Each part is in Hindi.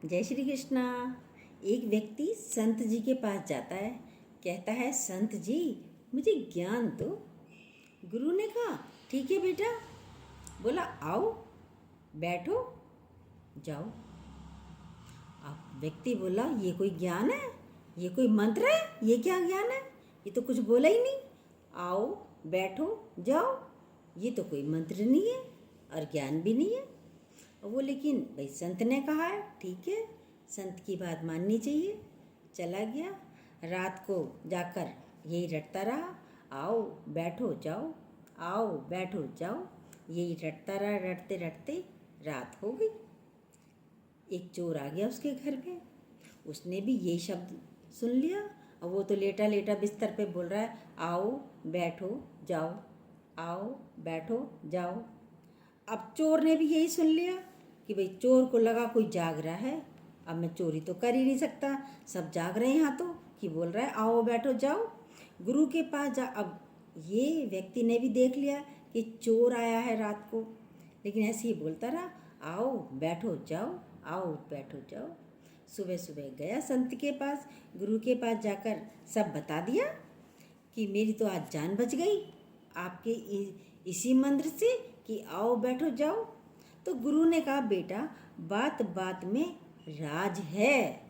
जय श्री कृष्णा। एक व्यक्ति संत जी के पास जाता है, कहता है, संत जी मुझे ज्ञान दो। गुरु ने कहा, ठीक है बेटा। बोला, आओ बैठो जाओ। अब व्यक्ति बोला, ये कोई ज्ञान है? ये कोई मंत्र है? ये क्या ज्ञान है? ये तो कुछ बोला ही नहीं। आओ बैठो जाओ, ये तो कोई मंत्र नहीं है और ज्ञान भी नहीं है। वो लेकिन भाई संत ने कहा है, ठीक है, संत की बात माननी चाहिए। चला गया, रात को जाकर यही रटता रहा, आओ बैठो जाओ, आओ बैठो जाओ। यही रटता रहा, रटते रटते रात हो गई। एक चोर आ गया उसके घर में, उसने भी यही शब्द सुन लिया और वो तो लेटा लेटा बिस्तर पे बोल रहा है, आओ बैठो जाओ, आओ बैठो जाओ। अब चोर ने भी यही सुन लिया कि भाई चोर को लगा कोई जाग रहा है, अब मैं चोरी तो कर ही नहीं सकता, सब जाग रहे हैं यहाँ तो, कि बोल रहा है आओ बैठो जाओ। गुरु के पास जा। अब ये व्यक्ति ने भी देख लिया कि चोर आया है रात को, लेकिन ऐसे ही बोलता रहा, आओ बैठो जाओ, आओ बैठो जाओ। सुबह सुबह गया संत के पास, गुरु के पास जाकर सब बता दिया कि मेरी तो आज जान बच गई आपके इसी मंत्र से कि आओ बैठो जाओ। तो गुरु ने कहा, बेटा बात बात में राज है।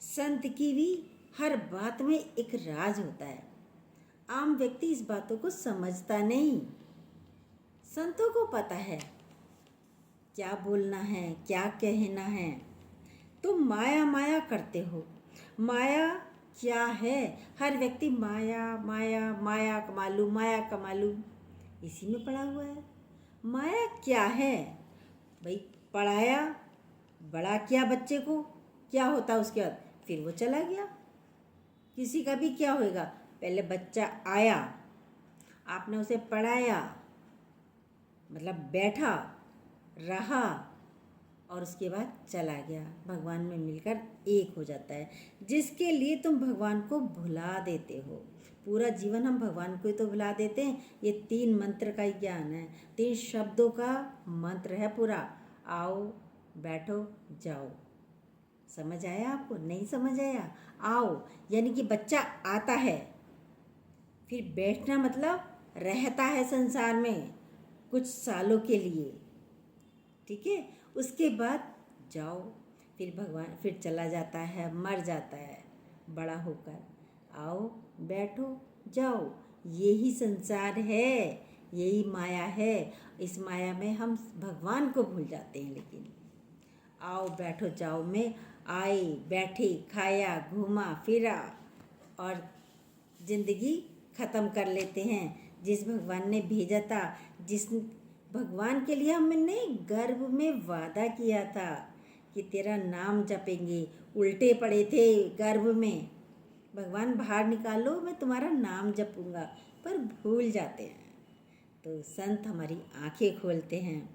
संत की भी हर बात में एक राज होता है। आम व्यक्ति इस बातों को समझता नहीं। संतों को पता है क्या बोलना है, क्या कहना है। तुम माया माया करते हो। माया क्या है? हर व्यक्ति माया माया माया कमा लूँ, माया कमा लूँ, इसी में पड़ा हुआ है। माया क्या है भाई? पढ़ाया, बड़ा किया बच्चे को, क्या होता उसके बाद? फिर वो चला गया। किसी का भी क्या होएगा, पहले बच्चा आया, आपने उसे पढ़ाया, मतलब बैठा रहा और उसके बाद चला गया, भगवान में मिलकर एक हो जाता है। जिसके लिए तुम भगवान को भुला देते हो, पूरा जीवन हम भगवान को ही तो भुला देते हैं। ये 3 मंत्र का ही ज्ञान है, 3 शब्दों का मंत्र है पूरा। आओ बैठो जाओ। समझ आया आपको? नहीं समझ आया? आओ यानी कि बच्चा आता है, फिर बैठना मतलब रहता है संसार में कुछ सालों के लिए, ठीक है। उसके बाद जाओ, फिर भगवान फिर चला जाता है, मर जाता है बड़ा होकर। आओ बैठो जाओ, यही संसार है, यही माया है। इस माया में हम भगवान को भूल जाते हैं। लेकिन आओ बैठो जाओ में आए, बैठे, खाया, घूमा फिरा और ज़िंदगी ख़त्म कर लेते हैं। जिस भगवान ने भेजा था, जिस भगवान के लिए हमने गर्भ में वादा किया था कि तेरा नाम जपेंगे, उल्टे पड़े थे गर्भ में, भगवान बाहर निकालो मैं तुम्हारा नाम जपूंगा, पर भूल जाते हैं। तो संत हमारी आंखें खोलते हैं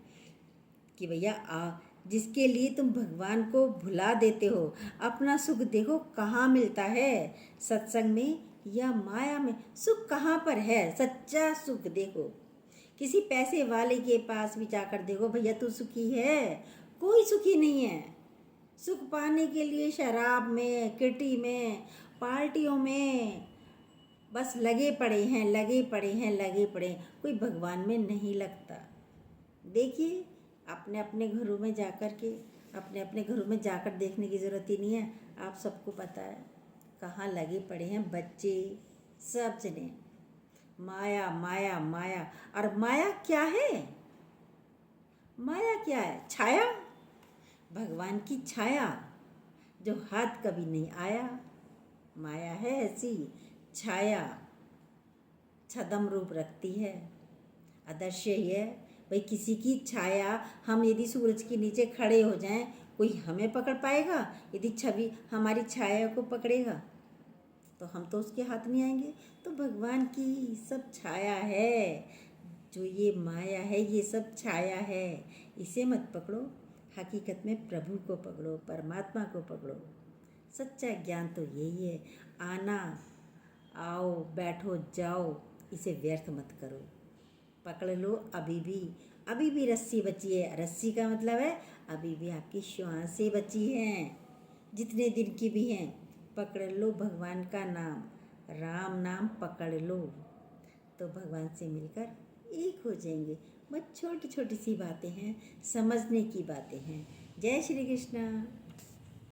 कि भैया जिसके लिए तुम भगवान को भुला देते हो। अपना सुख देखो कहाँ मिलता है, सत्संग में या माया में? सुख कहाँ पर है? सच्चा सुख देखो। किसी पैसे वाले के पास भी जाकर देखो, भैया तू सुखी है? कोई सुखी नहीं है। सुख पाने के लिए शराब में, किटी में, पार्टियों में बस लगे पड़े हैं, लगे पड़े हैं, लगे पड़े हैं। कोई भगवान में नहीं लगता। देखिए अपने अपने घरों में जाकर के, अपने अपने घरों में जाकर देखने की ज़रूरत ही नहीं है। आप सबको पता है कहाँ लगे पड़े हैं बच्चे, सब जने। माया माया माया। और माया क्या है? माया क्या है? छाया, भगवान की छाया जो हाथ कभी नहीं आया। माया है ऐसी छाया, छदम रूप रखती है, अदृश्य ही है। भाई किसी की छाया, हम यदि सूरज के नीचे खड़े हो जाएं, कोई हमें पकड़ पाएगा? यदि छवि हमारी छाया को पकड़ेगा तो हम तो उसके हाथ नहीं आएंगे। तो भगवान की सब छाया है, जो ये माया है ये सब छाया है। इसे मत पकड़ो, हकीकत में प्रभु को पकड़ो, परमात्मा को पकड़ो। सच्चा ज्ञान तो यही है। आना, आओ बैठो जाओ, इसे व्यर्थ मत करो। पकड़ लो अभी भी अभी भी रस्सी बची है। रस्सी का मतलब है अभी भी आपकी श्वासें बची हैं, जितने दिन की भी हैं। पकड़ लो भगवान का नाम, राम नाम पकड़ लो, तो भगवान से मिलकर एक हो जाएंगे। बस छोटी छोटी सी बातें हैं, समझने की बातें हैं। जय श्री कृष्ण।